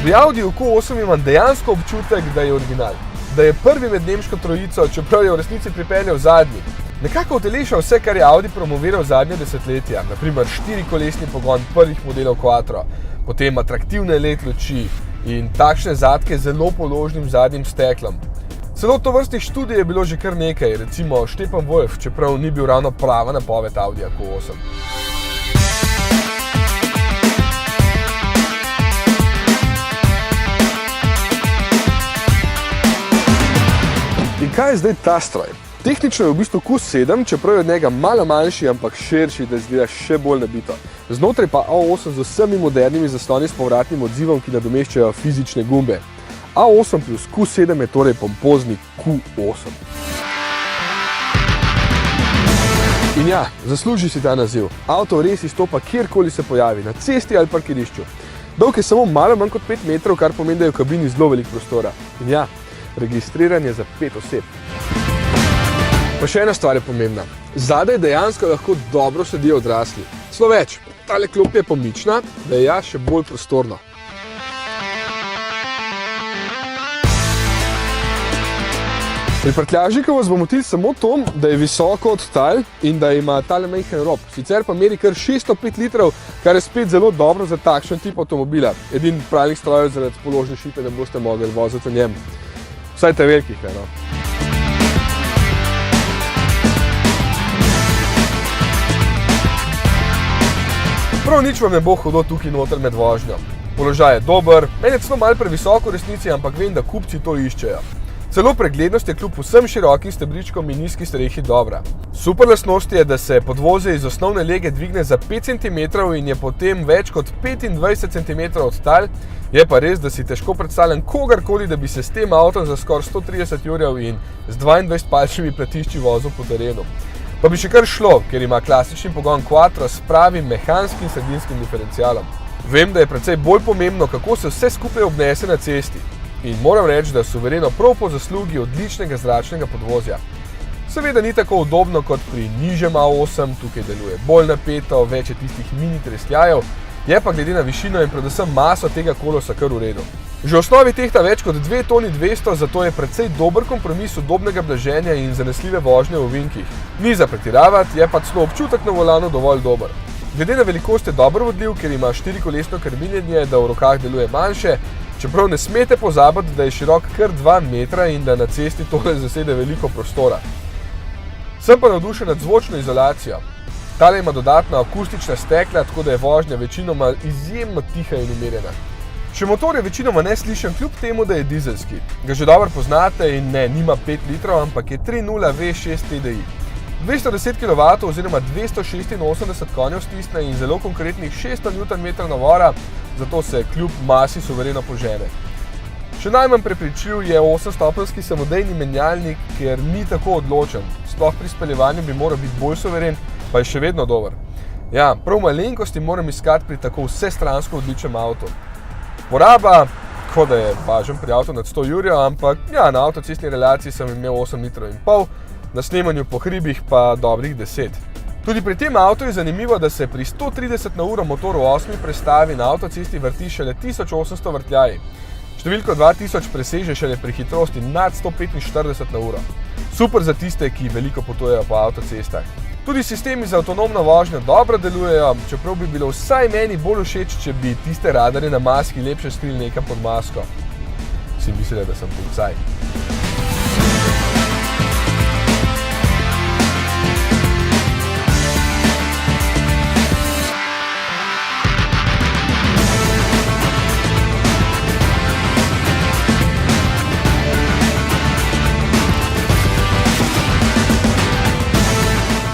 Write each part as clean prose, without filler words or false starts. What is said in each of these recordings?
Pri Audiju Q8 imam dejansko občutek, da je original. Da je prvi med nemško trojico, čeprav je v resnici pripeljal zadnji. Nekako uteleša vse, kar je Audi promoviral zadnje desetletja, naprimer 4-kolesni pogon prvih modelov Quattro, potem atraktivne LED luči in takšne zadke z zelo položnim zadnjim steklom. Celo tovrstnih študij je bilo že kar nekaj, recimo Stefan Wolf, čeprav ni bil ravno prava napoved Audija Q8. In kaj je zdaj ta stroj? Tehnično je v bistvu Q7, čeprav je od njega malo manjši, ampak širši, da izgleda še bolj nabito. Znotraj pa A8 z vsemi modernimi zasloni s povratnim odzivom, ki nadomeščajo fizične gumbe. A8 plus Q7 je torej pompozni Q8. In ja, zasluži si ta naziv. Avto res izstopa kjerkoli se pojavi, na cesti ali parkirišču. Dolg je samo malo manj kot 5 metrov, kar pomeni, da je v kabini zelo velik prostora. In ja, registriranje za 5 oseb. Pa še ena stvar je pomembna. Zadaj dejansko lahko dobro sedijo odrasli. Celo več, tale klop je pomična, da je ja še bolj prostorno. Pri prtljažniku vas bo motil samo to, da je visoko od tal in da ima tale majhen rob. Sicer pa meri kar 605 litrov, kar je spet zelo dobro za takšen tip avtomobila. Edin pralnih strojev zaradi položne šipe ne boste mogli voziti v njem. Vsaj te velikih, no. Prav nič vam ne bo hudo tukaj noter med vožnjo. Položaj je dober, meni je celo malo previsoko v resnici, ampak vem, da kupci to iščejo. Celo preglednost je kljub vsem širokim stebričkom in nizki strehi dobra. Super lastnost je, da se podvozje iz osnovne lege dvigne za 5 cm in je potem več kot 25 cm od tal. Je pa res, da si težko predstavljam kogarkoli, da bi se s tem avtom za skoraj 130 jurjev in z 22-palčnimi platišči vozil po terenu. Pa bi še kar šlo, ker ima klasični pogon Quattro s pravim mehanskim sredinskim diferencialom. Vem, da je precej bolj pomembno, kako se vse skupaj obnese na cesti. In moram reči, da je suvereno prav po zaslugi odličnega zračnega podvozja. Seveda ni tako udobno kot pri nižjem A8, tukaj deluje bolj napeto, več je tistih mini tresljajev, je pa glede na višino in predvsem maso tega kolosa kar v redu. Že v osnovi tehta več kot 2 toni 200, zato je precej dober kompromis udobnega blaženja in zanesljive vožnje v ovinkih. Ni za pretiravati, je pa celo občutek na volanu dovolj dober. Glede na velikost je dobro vodljiv, ker ima 4-kolesno krmiljenje, da v rokah deluje manjše, čeprav ne smete pozabiti, da je širok kar 2 metra in da na cesti tole zasede veliko prostora. Sem pa navdušen nad zvočno izolacijo. Tale ima dodatna akustična stekla, tako da je vožnja večinoma izjemno tiha in umirjena. Še motor je večinoma neslišen, kljub temu, da je dizelski. Ga že dobro poznate in ne, nima 5 litrov, ampak je 3.0 V6 TDI. 210 kW oziroma 286 konjev stisne in zelo konkretnih 600 Nm navora, zato se kljub masi suvereno požene. Še najmanj prepričljiv je 8-stopenjski samodejni menjalnik, ker ni tako odločen. Sploh pri speljevanju bi moral biti bolj suveren, pa je še vedno dober. Ja, prav malenkosti moram iskati pri tako vsestransko odličnem avtu. Poraba, kot da je važen pri avtu nad 100 jurjev, ampak ja, na avtocestni relaciji sem imel 8,5 litrov, na snemanju po hribih pa dobrih 10. Tudi pri tem avtu je zanimivo, da se pri 130 na uro motoru 8 prestavi na avtocesti vrti šele 1800 vrtljaji. Številko 2000 preseže šele pri hitrosti nad 145 na uro. Super za tiste, ki veliko potujejo po avtocestah. Tudi sistemi za avtonomno vožnjo dobro delujejo, čeprav bi bilo vsaj meni bolj všeč, če bi tiste radarje na maski lepše skrili nekam pod masko. Si mislila, da sem policaj.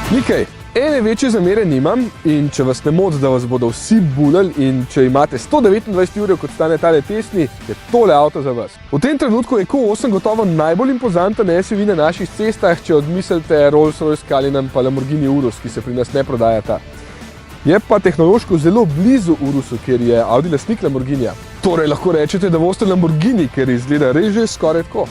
Nikaj, ene večje zamere nimam in če vas ne moti, da vas bodo vsi bulali in če imate 129 jurjev, kot stane tale tesni, je tole avto za vas. V tem trenutku je Q8 gotovo najbolj impozanten SUV na naših cestah, če odmislite Rolls-Royce Cullinan pa Lamborghini Urus, ki se pri nas ne prodajata. Je pa tehnološko zelo blizu Urusu, ker je Audi lastnik Lamborghinija. Torej lahko rečete, da boste Lamborghini, ker izgleda res že skoraj tako.